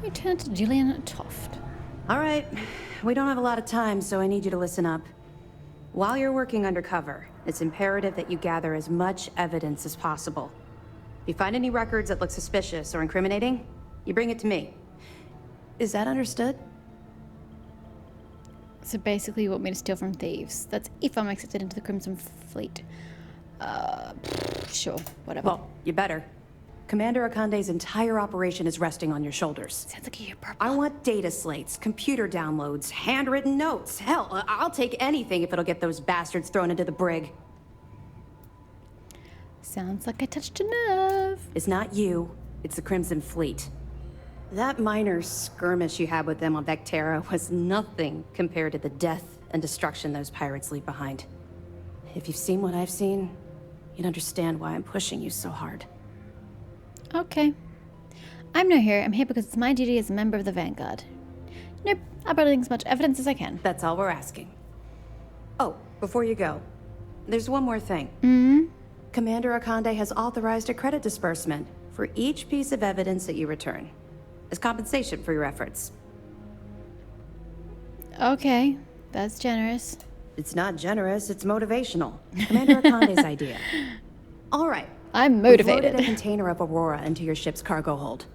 Lieutenant Gillian Toft. All right, we don't have a lot of time, so I need you to listen up. While you're working undercover, it's imperative that you gather as much evidence as possible. If you find any records that look suspicious or incriminating, you bring it to me. Is that understood? So basically you want me to steal from thieves. That's if I'm accepted into the Crimson Fleet. Sure, whatever. Well, you better. Commander Akande's entire operation is resting on your shoulders. Sounds like a purple. I want data slates, computer downloads, handwritten notes. Hell, I'll take anything if it'll get those bastards thrown into the brig. Sounds like I touched a nerve. It's not you, it's the Crimson Fleet. That minor skirmish you had with them on Vectera was nothing compared to the death and destruction those pirates leave behind. If you've seen what I've seen, you'd understand why I'm pushing you so hard. Okay. I'm no hero. I'm here because it's my duty as a member of the Vanguard. Nope. I'll bring as much evidence as I can. That's all we're asking. Oh, before you go, there's one more thing. Commander Akande has authorized a credit disbursement for each piece of evidence that you return, as compensation for your efforts. Okay. That's generous. It's not generous, it's motivational. Commander Akande's idea. All right. I'm We've motivated. loaded a container of Aurora into your ship's cargo hold.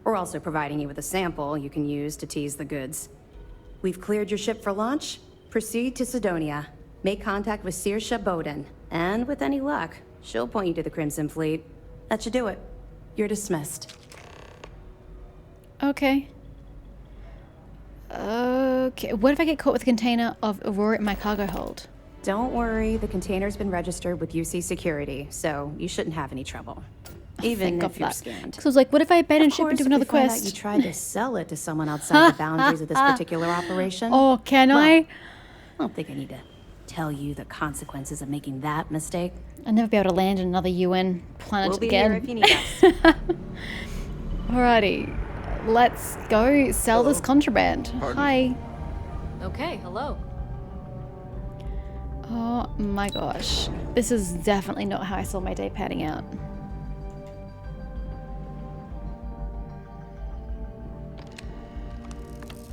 We're also providing you with a sample you can use to tease the goods. We've cleared your ship for launch. Proceed to Cydonia. Make contact with Saoirse Bowden. And with any luck, she'll point you to the Crimson Fleet. That should do it. You're dismissed. Okay. Okay. What if I get caught with a container of Aurora in my cargo hold? Don't worry, the container's been registered with UC Security, so you shouldn't have any trouble. Even if you're scanned. So I was like, what if I abandon ship and do another Of course, if we find out quest? you tried to sell it to someone outside the boundaries of this particular operation. Oh, can well, I? I don't think I need to tell you the consequences of making that mistake. I'll never be able to land in another UN planet We'll be again. here if you need us. Alrighty. Let's go sell this contraband. Pardon? Hi. Okay, hello. Oh my gosh. This is definitely not how I saw my day panning out.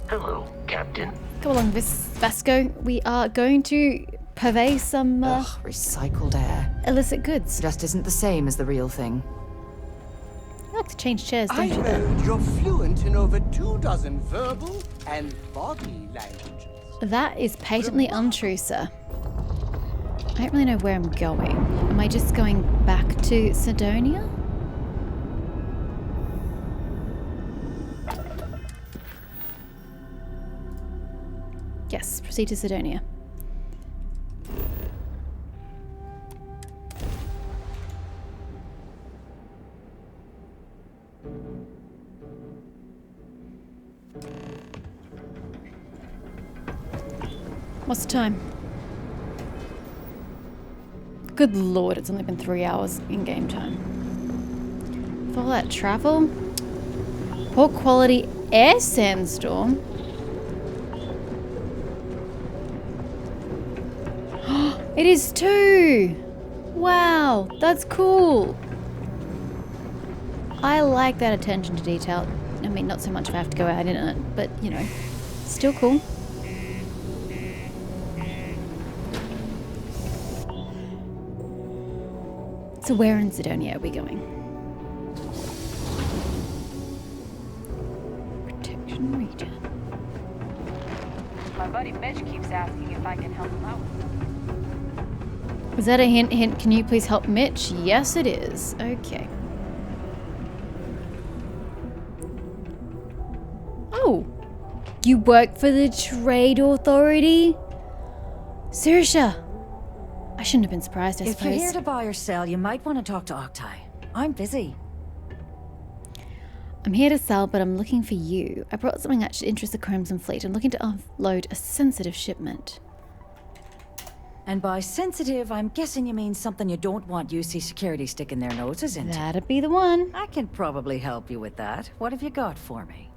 Hello, Captain. Come along, Vasco. We are going to purvey some Ugh, recycled air. illicit goods. Just isn't the same as the real thing. You like to change chairs, don't I you? heard you're fluent in over 24 verbal and body languages. That is patently untrue, sir. I don't really know where I'm going. Am I just going back to Cydonia? Yes, proceed to Cydonia. What's the time? Good lord, it's only been 3 hours in game time. For all that travel? Poor quality air sandstorm? It is too! Wow, that's cool! I like that attention to detail. I mean, not so much if I have to go out in it, but, you know, still cool. So where in Cydonia are we going? Protection region. My buddy Mitch keeps asking if I can help him out with something. Is that a hint? Hint, can you please help Mitch? Yes, it is. Okay. Oh, you work for the Trade Authority? Saoirse. I shouldn't have been surprised, I If you're suppose. here to buy or sell, you might want to talk to Octai. I'm busy. I'm here to sell, but I'm looking for you. I brought something that should interest the Crimson Fleet. I'm looking to offload a sensitive shipment. And by sensitive, I'm guessing you mean something you don't want UC Security sticking their noses into. That'd be the one. I can probably help you with that. What have you got for me?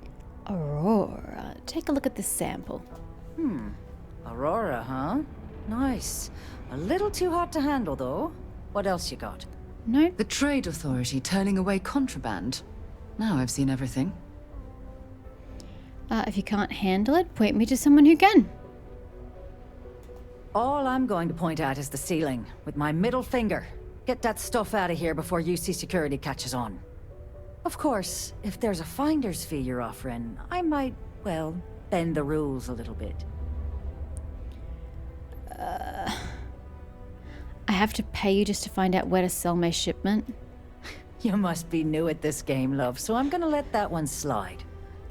Aurora. Take a look at this sample. Aurora, huh? Nice. A little too hot to handle, though. What else you got? No. The Trade Authority turning away contraband. Now I've seen everything. If you can't handle it, point me to someone who can. All I'm going to point at is the ceiling, with my middle finger. Get that stuff out of here before UC security catches on. Of course, if there's a finder's fee you're offering, I might, well, bend the rules a little bit. I have to pay you just to find out where to sell my shipment. You must be new at this game, love, so I'm gonna let that one slide.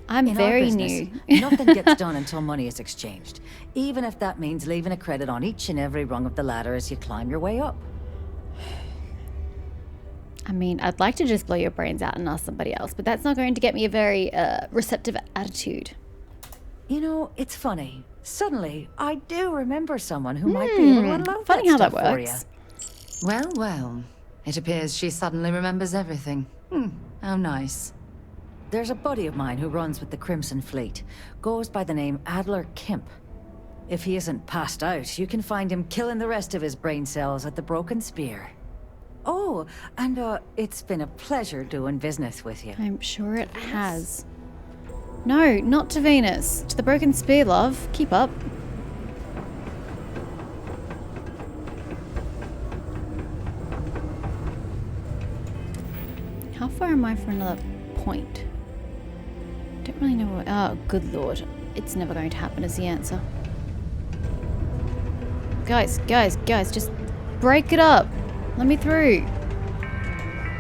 I'm In our very business, new. nothing gets done until money is exchanged, even if that means leaving a credit on each and every rung of the ladder as you climb your way up. I mean, I'd like to just blow your brains out and ask somebody else, but that's not going to get me a very receptive attitude. You know, it's funny. Suddenly, I do remember someone who might be able to unload Funny that how that stuff for you. works. Well, well. It appears she suddenly remembers everything. How nice. There's a buddy of mine who runs with the Crimson Fleet. Goes by the name Adler Kemp. If he isn't passed out, you can find him killing the rest of his brain cells at the Broken Spear. Oh, and it's been a pleasure doing business with you. I'm sure it has. No, not to Venus. To the Broken Spear, love. Keep up. How far am I from another point? Don't really know where. Oh, good lord. It's never going to happen is the answer. Guys, just break it up. Let me through.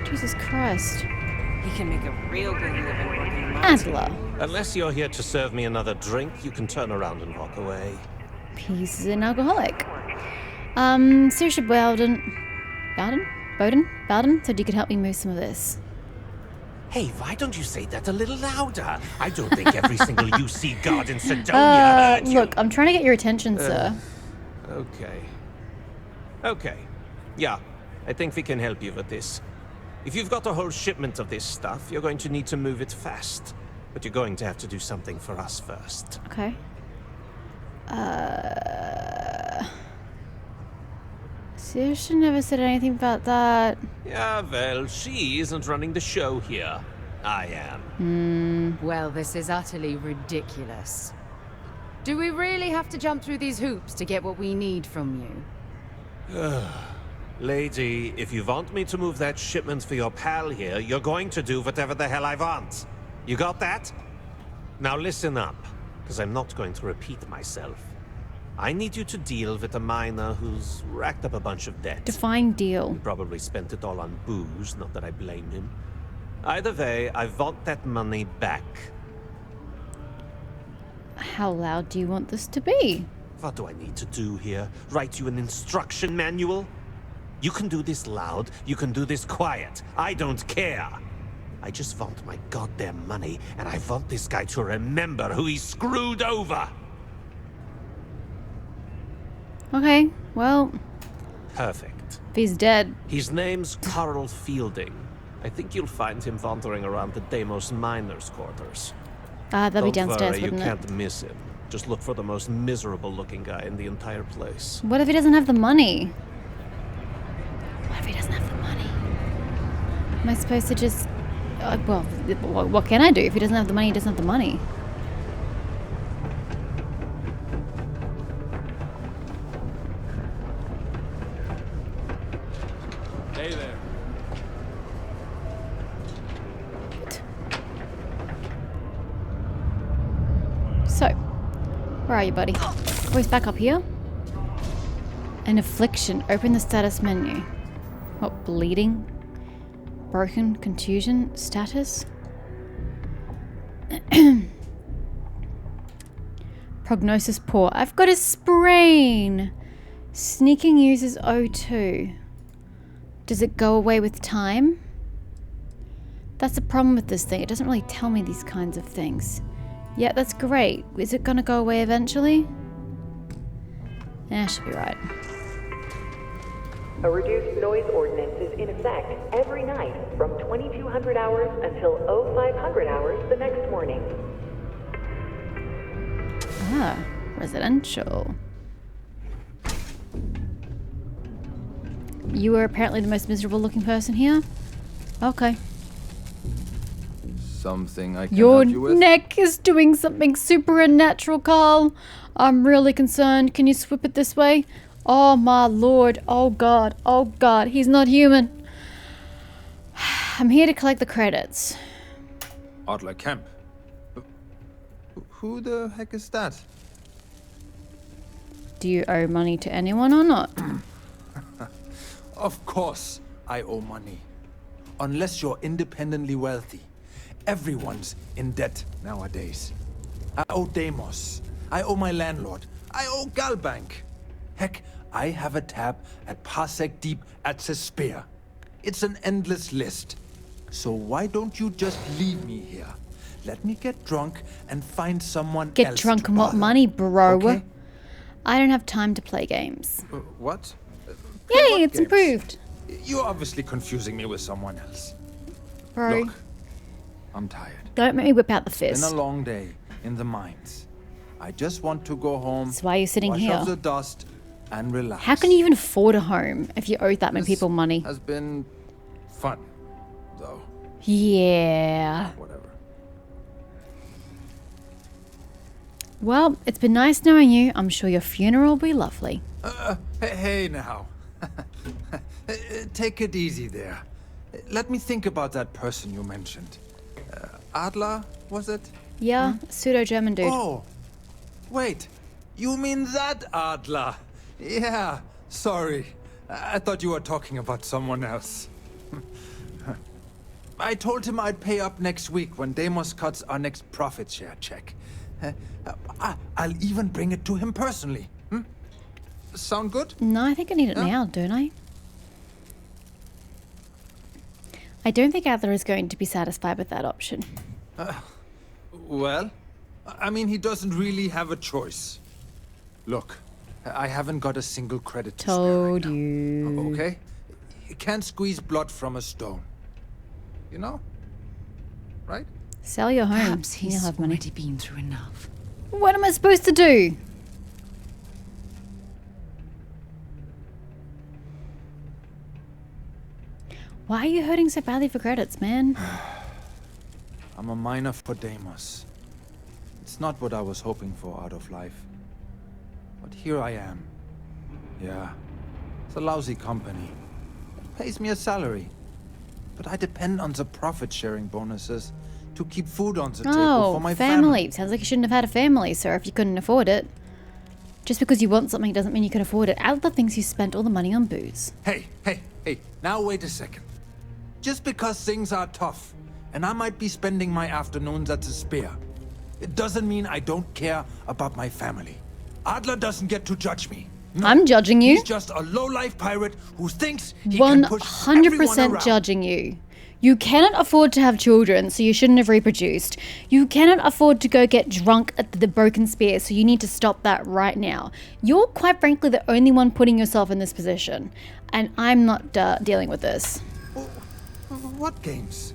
Jesus Christ. He can make a real good living working in the mines. Adler. Unless you're here to serve me another drink, you can turn around and walk away. He's an alcoholic. Seriously, Bowden said you could help me move some of this. Hey, why don't you say that a little louder? I don't think every single UC guard in Cydonia heard you. Look, I'm trying to get your attention, sir. Okay. Yeah, I think we can help you with this. If you've got a whole shipment of this stuff, you're going to need to move it fast. But you're going to have to do something for us first. Okay. Saoirse never said anything about that. Yeah, well, she isn't running the show here. I am. Well, this is utterly ridiculous. Do we really have to jump through these hoops to get what we need from you? Lady, if you want me to move that shipment for your pal here, you're going to do whatever the hell I want. You got that? Now listen up, because I'm not going to repeat myself. I need you to deal with a miner who's racked up a bunch of debt. Define deal. He probably spent it all on booze, not that I blame him. Either way, I want that money back. How loud do you want this to be? What do I need to do here? Write you an instruction manual? You can do this loud, you can do this quiet. I don't care. I just want my goddamn money, and I want this guy to remember who he screwed over. Okay, well, Perfect. if he's dead. His name's Carl Fielding. I think you'll find him wandering around the Deimos miners' quarters. That'd be downstairs, Don't worry, you wouldn't it? can't miss him. Just look for the most miserable-looking guy in the entire place. What if he doesn't have the money? What if he doesn't have the money? Am I supposed to just... well, what can I do? If he doesn't have the money, he doesn't have the money. Hey there. So, where are you, buddy? Oh, he's back up here. An affliction. Open the status menu. What, bleeding? Broken? Contusion? Status? Prognosis poor. I've got a sprain. Sneaking uses O2. Does it go away with time? That's the problem with this thing. It doesn't really tell me these kinds of things. Yeah, that's great. Is it gonna go away eventually? Yeah, should be right. A reduced noise ordinance is in effect every night from 2200 hours until 0500 hours the next morning. Ah, residential. You were apparently the most miserable looking person here? Okay. Something I can Your help you with? neck is doing something supernatural, Carl. I'm really concerned. Can you swip it this way? Oh my lord. Oh god. Oh god. He's not human. I'm here to collect the credits. Adler Kemp. Who the heck is that? Do you owe money to anyone or not? Of course I owe money. Unless you're independently wealthy. Everyone's in debt nowadays. I owe Deimos. I owe my landlord. I owe Galbank. Heck, I have a tab at Parsec Deep at Cespear. It's an endless list. So why don't you just leave me here? Let me get drunk and find someone else. Get drunk and what bother. money, bro? Okay? I don't have time to play games. What? Yay, it's improved. You're obviously confusing me with someone else. Bro, Look, I'm tired. don't make me whip out the It's fist. been a long day in the mines. I just want to go home. That's why you're sitting wash here. off the dust and relax. How can you even afford a home if you owe that many people money? Has been fun, though. Yeah. Whatever. Well, it's been nice knowing you. I'm sure your funeral will be lovely. Hey now. Take it easy there. Let me think about that person you mentioned. Adler, was it? Yeah, pseudo-German dude. Oh, wait. You mean that Adler? Yeah, sorry. I thought you were talking about someone else. I told him I'd pay up next week when Deimos cuts our next profit share check. I'll even bring it to him personally. Sound good? No, I think I need it now, don't I? I don't think Adler is going to be satisfied with that option. Well, I mean, he doesn't really have a choice. Look, I haven't got a single credit to spare right Told now. you. Okay? You can't squeeze blood from a stone. You know? Right? Sell your home. Perhaps You'll he's have money. already been through enough. What am I supposed to do? Why are you hurting so badly for credits, man? I'm a miner for Deimos. It's not what I was hoping for out of life. But here I am. Yeah, it's a lousy company. It pays me a salary. But I depend on the profit-sharing bonuses to keep food on the table for my family. Sounds like you shouldn't have had a family, sir, if you couldn't afford it. Just because you want something doesn't mean you can afford it. Adler thinks you spent all the money on booze. Hey, now wait a second. Just because things are tough, and I might be spending my afternoons at the spear, it doesn't mean I don't care about my family. Adler doesn't get to judge me. No, I'm judging you. He's just a low-life pirate who thinks he can push 100% around. judging you. You cannot afford to have children, so you shouldn't have reproduced. You cannot afford to go get drunk at the Broken Spear, so you need to stop that right now. You're quite frankly the only one putting yourself in this position, and I'm not dealing with this. What games?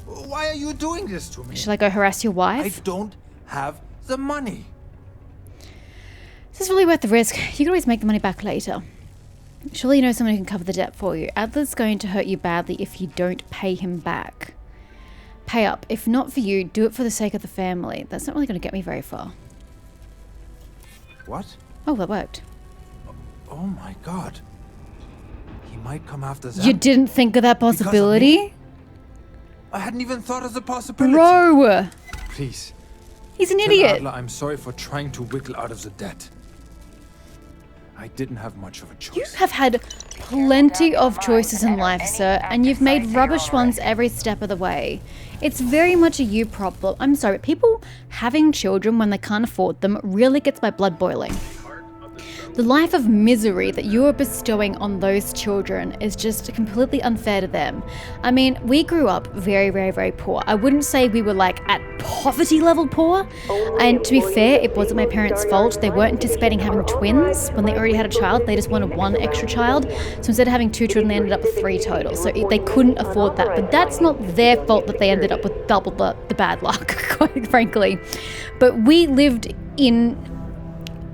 Why are you doing this to me? Should I go harass your wife? I don't have the money. Is this really worth the risk? You can always make the money back later. Surely you know someone who can cover the debt for you. Adler's going to hurt you badly if you don't pay him back. Pay up. If not for you, do it for the sake of the family. That's not really going to get me very far. What? Oh, that worked. Oh my god. He might come after them. You didn't think of that possibility? I hadn't even thought of the possibility. Bro! Please. He's an Tell idiot. Adler I'm sorry for trying to wiggle out of the debt. I didn't have much of a choice. You have had plenty of choices in life, sir, and you've made rubbish ones every step of the way. It's very much a you problem. I'm sorry, but people having children when they can't afford them really gets my blood boiling. The life of misery that you are bestowing on those children is just completely unfair to them. I mean, we grew up very, very, very poor. I wouldn't say we were like at poverty level poor. And to be fair, it wasn't my parents' fault. They weren't anticipating having twins when they already had a child. They just wanted one extra child. So instead of having 2 children, they ended up with 3 total. So they couldn't afford that. But that's not their fault that they ended up with double the bad luck, quite frankly. But we lived in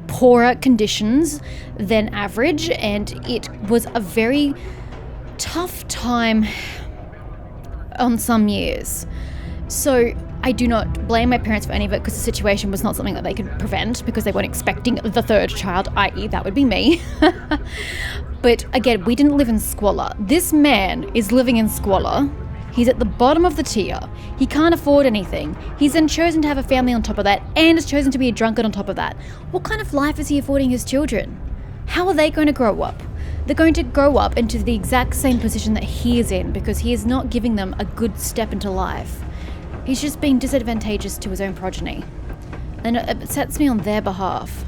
poorer conditions than average, and it was a very tough time on some years. So I do not blame my parents for any of it because the situation was not something that they could prevent because they weren't expecting the third child, i.e. that would be me. But again, we didn't live in squalor. This man is living in squalor. He's at the bottom of the tier. He can't afford anything. He's then chosen to have a family on top of that and has chosen to be a drunkard on top of that. What kind of life is he affording his children? How are they going to grow up? They're going to grow up into the exact same position that he is in because he is not giving them a good step into life. He's just being disadvantageous to his own progeny. And it upsets me on their behalf.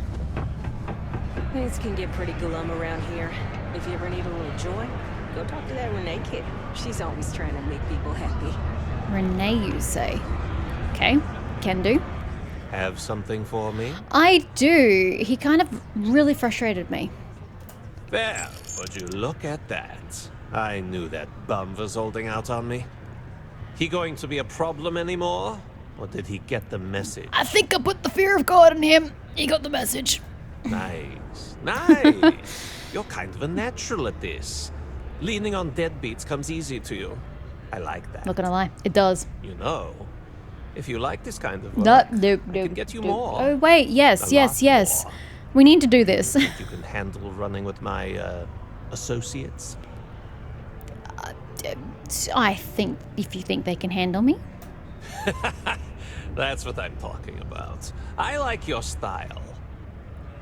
Things can get pretty glum around here. If you ever need a little joy, go talk to that Renee kid. She's always trying to make people happy. Renee, you say? Okay, can do. Have something for me? I do. He kind of really frustrated me. There, would you look at that? I knew that bum was holding out on me. He going to be a problem anymore? Or did he get the message? I think I put the fear of God in him. He got the message. Nice, nice. You're kind of a natural at this. Leaning on deadbeats comes easy to you. I like that. Not gonna lie, it does. You know, if you like this kind of work, I can get you more. Oh wait, yes. More. We need to do this. You think you can handle running with my associates? I think if you think they can handle me. That's what I'm talking about. I like your style.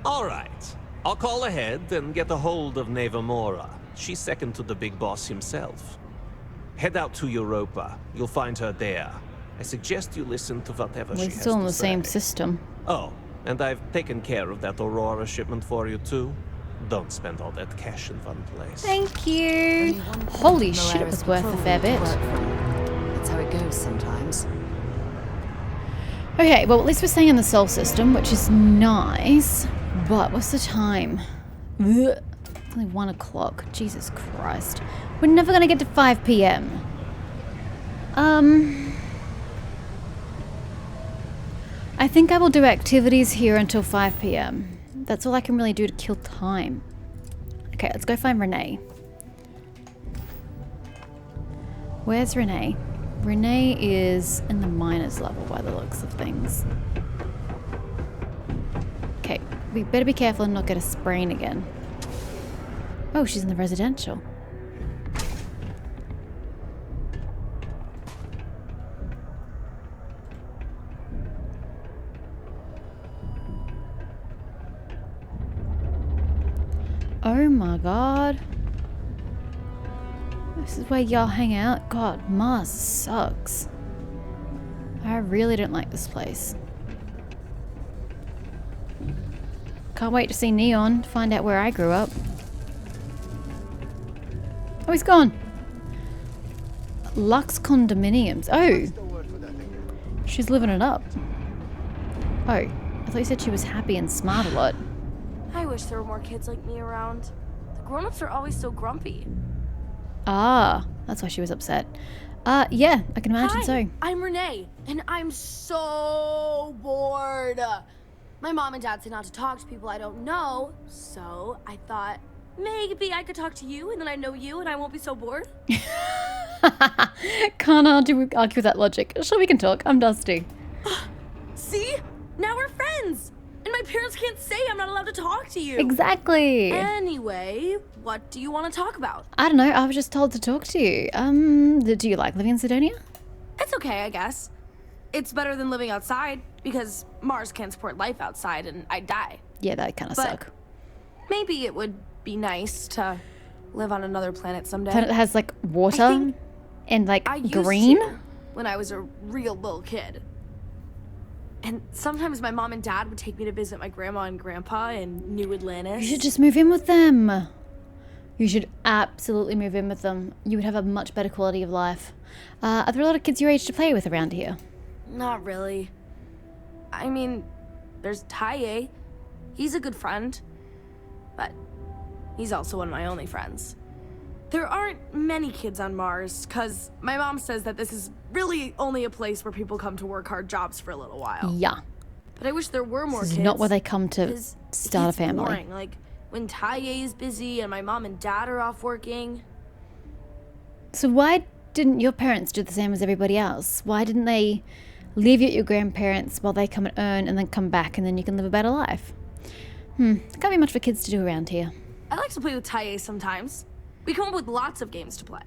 All right, I'll call ahead and get a hold of Neva Mora. She's second to the big boss himself. Head out to Europa. You'll find her there. I suggest you listen to whatever she has to say. We're still in the same system. Oh, and I've taken care of that Aurora shipment for you too. Don't spend all that cash in one place. Thank you. Holy shit, it was worth a fair bit. That's how it goes sometimes. Okay, well at least we're staying in the Sol system, which is nice. But what's the time? Ugh. It's only 1 o'clock. Jesus Christ. We're never gonna get to 5 p.m. I think I will do activities here until 5 p.m. That's all I can really do to kill time. Okay, let's go find Renee. Where's Renee? Renee is in the miners level by the looks of things. Okay, we better be careful and not get a sprain again. Oh, she's in the residential. Oh my god. This is where y'all hang out? God, Mars sucks. I really don't like this place. Can't wait to see Neon, find out where I grew up. Oh, he's gone. Lux Condominiums. Oh. She's living it up. Oh, I thought you said she was happy and smart a lot. I wish there were more kids like me around. The grown-ups are always so grumpy. Ah, that's why she was upset. Yeah, I can imagine so. I'm Renee, and I'm so bored. My mom and dad say not to talk to people I don't know, so I thought maybe I could talk to you, and then I know you, and I won't be so bored. Can't argue with that logic. Sure, we can talk. I'm Dusty. See? Now we're friends! And my parents can't say I'm not allowed to talk to you. Exactly. Anyway, what do you want to talk about? I don't know. I was just told to talk to you. Do you like living in Cydonia? It's okay, I guess. It's better than living outside, because Mars can't support life outside and I'd die. Yeah, that kind of suck. Maybe it would be nice to live on another planet someday. Planet that has, like, water and, like, green? Used to, when I was a real little kid. And sometimes my mom and dad would take me to visit my grandma and grandpa in New Atlantis. You should just move in with them. You should absolutely move in with them. You would have a much better quality of life. Are there a lot of kids your age to play with around here? Not really. I mean, there's Taye. He's a good friend. But he's also one of my only friends. There aren't many kids on Mars, because my mom says that this is really only a place where people come to work hard jobs for a little while. Yeah. But I wish there were more kids. This is not where they come to start a family. Boring. Like, when Taye is busy and my mom and dad are off working. So why didn't your parents do the same as everybody else? Why didn't they leave you at your grandparents while they come and earn and then come back and then you can live a better life? Can't be much for kids to do around here. I like to play with Taye sometimes. We come up with lots of games to play.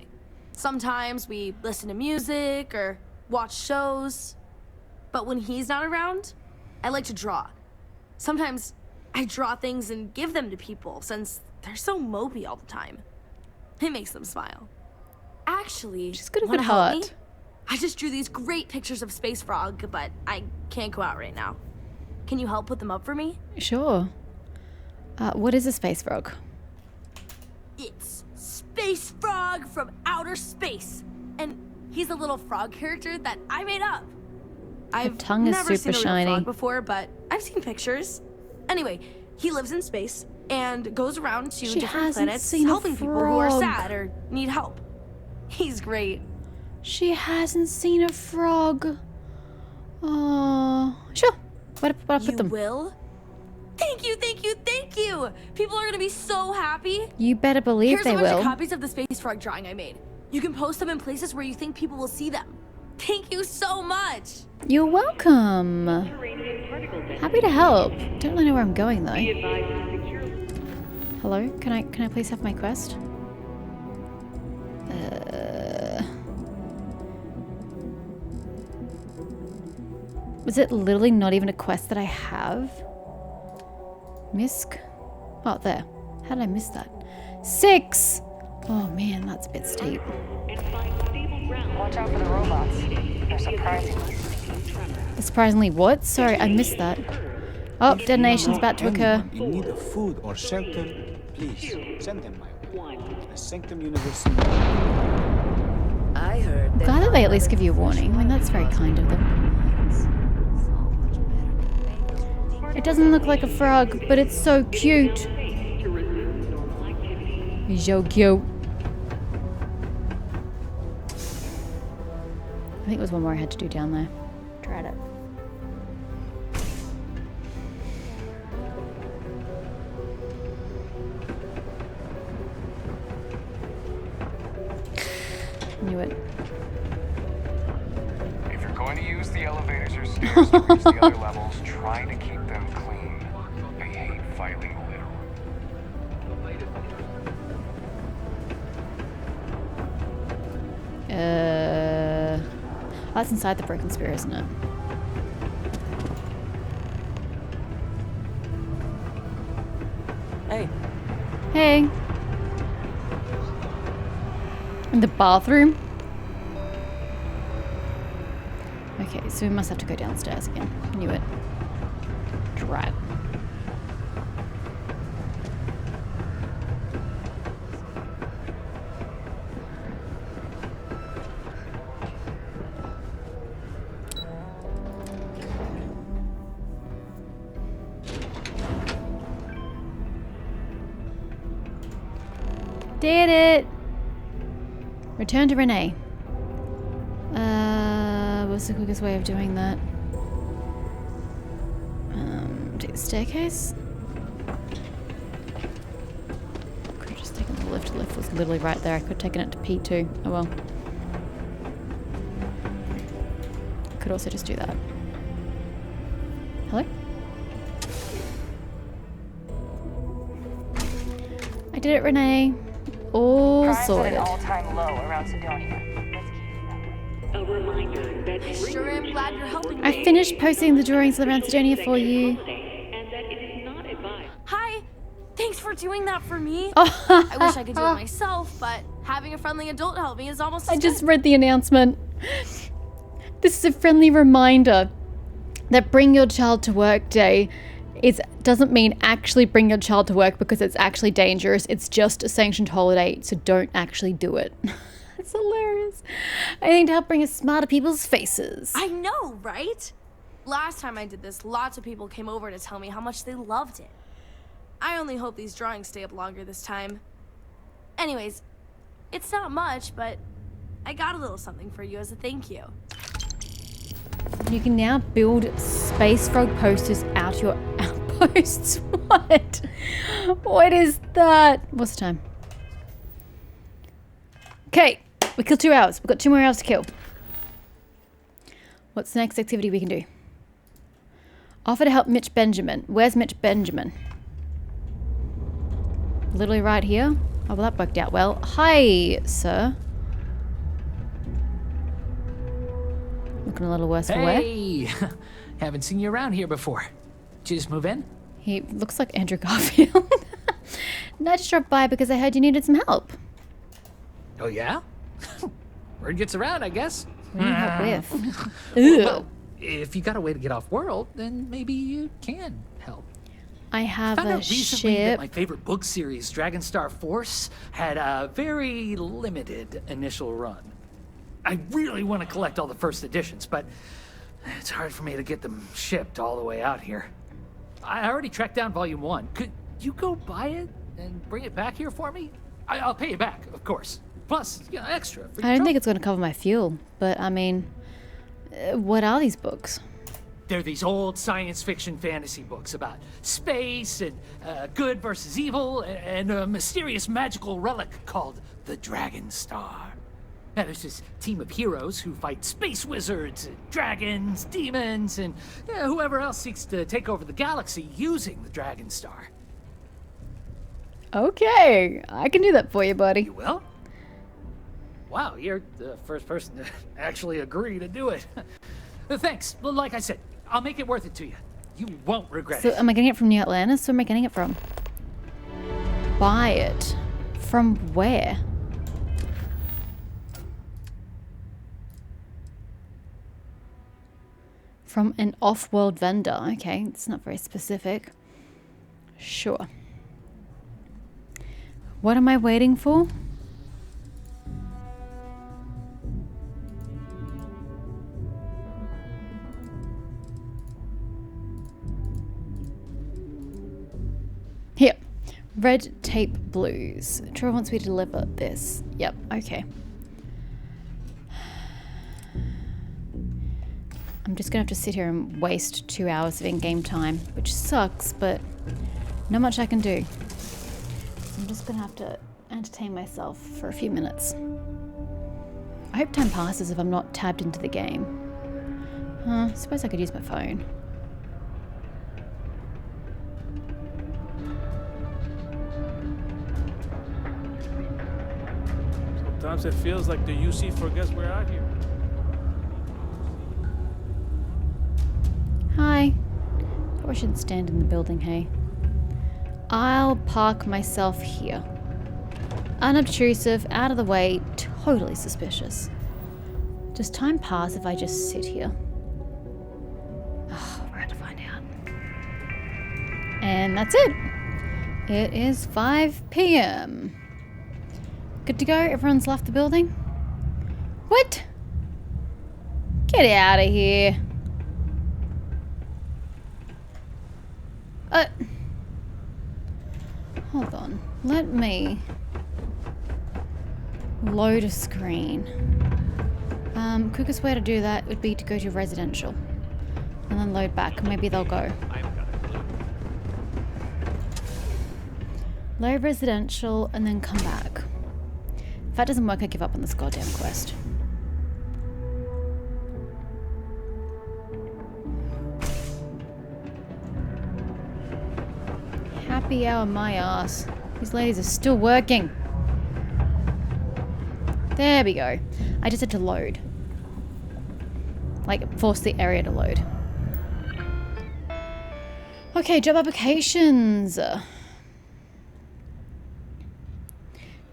Sometimes we listen to music or watch shows. But when he's not around, I like to draw. Sometimes I draw things and give them to people since they're so mopey all the time. It makes them smile. Actually, she's good wanna at help heart. me? I just drew these great pictures of Space Frog, but I can't go out right now. Can you help put them up for me? Sure. What is a space frog? It's Space Frog from outer space. And he's a little frog character that I made up. I've tongue is never super seen a real shiny. frog before, but I've seen pictures. Anyway, he lives in space and goes around to She different hasn't planets seen a helping people who are frog. sad or need help. He's great. She hasn't seen a frog. Oh, sure. What I put You them? will? Thank you, thank you, thank you! People are gonna be so happy. You better believe Here's they a bunch will. of copies of the Space Frog drawing I made. You can post them in places where you think people will see them. Thank you so much! You're welcome. Happy to help. Don't really know where I'm going though. Hello? Can I please have my quest? Was it literally not even a quest that I have? Misk? Oh, there. How did I miss that? 6! Oh man, that's a bit steep. Watch out for the robots. They're surprisingly sneaky. Surprisingly what? Sorry, I missed that. Oh, detonation's about to occur. In need of food or shelter, please send them my way. The Sanctum University. I heard Glad that they at least give you a warning. I mean, that's very kind of them. It doesn't look like a frog, but it's so cute. He's so cute. I think there was one more I had to do down there. Tried it. Knew it. If you're going to use the elevators or stairs to reach the other levels, try to keep them clean. I hate filing litter. That's inside the broken spear, isn't it? Hey. Hey. In the bathroom? Okay, so we must have to go downstairs again. Knew it. Right. Did it! Return to Renee. What's the quickest way of doing that? Take the staircase? Could have just taken the lift. The lift was literally right there. I could have taken it to P2. Oh well. Could also just do that. Hello? I did it, Renee. All Crime's at sorted. an all-time low around Cydonia. A reminder that I sure am glad you're helping me. I finished posting the drawings around Cydonia for you. and that it is not advised. Hi! Thanks for doing that for me. Oh. I wish I could do it myself, but having a friendly adult help me is almost I as just good. read the announcement. This is a friendly reminder that Bring Your Child to Work Day doesn't mean actually bring your child to work because it's actually dangerous. It's just a sanctioned holiday, so don't actually do it. It's hilarious. I think to help bring a smile to people's faces. I know, right? Last time I did this, lots of people came over to tell me how much they loved it. I only hope these drawings stay up longer this time. Anyways, it's not much, but I got a little something for you as a thank you. You can now build space frog posters out your outposts. What? What is that? What's the time? Okay. We killed 2 hours. We've got 2 more hours to kill. What's the next activity we can do? Offer to help Mitch Benjamin. Where's Mitch Benjamin? Literally right here? Oh, well, that worked out well. Hi, sir. Looking a little worse for wear. Hey! Haven't seen you around here before. Did you just move in? He looks like Andrew Garfield. No, I just dropped by because I heard you needed some help. Oh, yeah? Word gets around, I guess. What do you help with? Well, if you got a way to get off world, then maybe you can help. I have Found a out recently that ship. my favorite book series, Dragonstar Force, had a very limited initial run. I really want to collect all the first editions, but it's hard for me to get them shipped all the way out here. I already tracked down Volume 1. Could you go buy it and bring it back here for me? I'll pay you back, of course. Plus, you know, extra for your I don't trouble. think it's going to cover my fuel, but I mean, what are these books? They're these old science fiction fantasy books about space and good versus evil and a mysterious magical relic called the Dragon Star. Now, there's this team of heroes who fight space wizards, and dragons, demons, and whoever else seeks to take over the galaxy using the Dragon Star. Okay, I can do that for you, buddy. You will? Wow, you're the first person to actually agree to do it. Thanks. Well, like I said, I'll make it worth it to you. You won't regret So it. am I getting it from New Atlantis? Where am I getting it from? Buy it. From where? From an off-world vendor. Okay, it's not very specific. Sure. What am I waiting for? Here. Red tape blues. Trevor wants me to deliver this. Yep, okay. I'm just gonna have to sit here and waste 2 hours of in-game time, which sucks, but not much I can do. So I'm just gonna have to entertain myself for a few minutes. I hope time passes if I'm not tabbed into the game. I suppose I could use my phone. Sometimes it feels like the UC forgets we're out here. Hi. Probably shouldn't stand in the building, hey. I'll park myself here. Unobtrusive, out of the way, totally suspicious. Does time pass if I just sit here? Oh, we're going to find out. And that's it. It is 5 p.m. Good to go? Everyone's left the building? What? Get out of here. Hold on. Let me load a screen. Quickest way to do that would be to go to residential and then load back. Maybe they'll go. Load residential and then come back. If that doesn't work, I give up on this goddamn quest. Happy hour my ass. These ladies are still working. There we go. I just had to load. Like, force the area to load. Okay, job applications.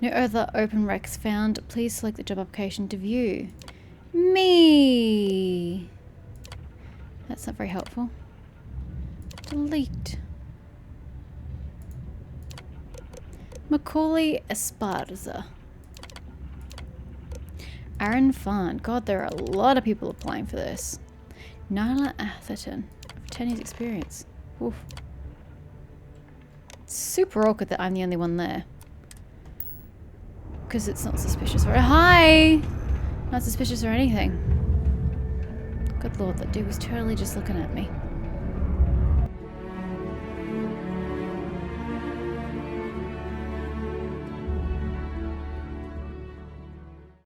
No other open recs found. Please select the job application to view. Me. That's not very helpful. Delete. Macaulay Esparza. Aaron Farn. God, there are a lot of people applying for this. Nyla Atherton. 10 years experience. Oof. It's super awkward that I'm the only one there. Because it's not suspicious or hi! Not suspicious or anything. Good lord, that dude was totally just looking at me.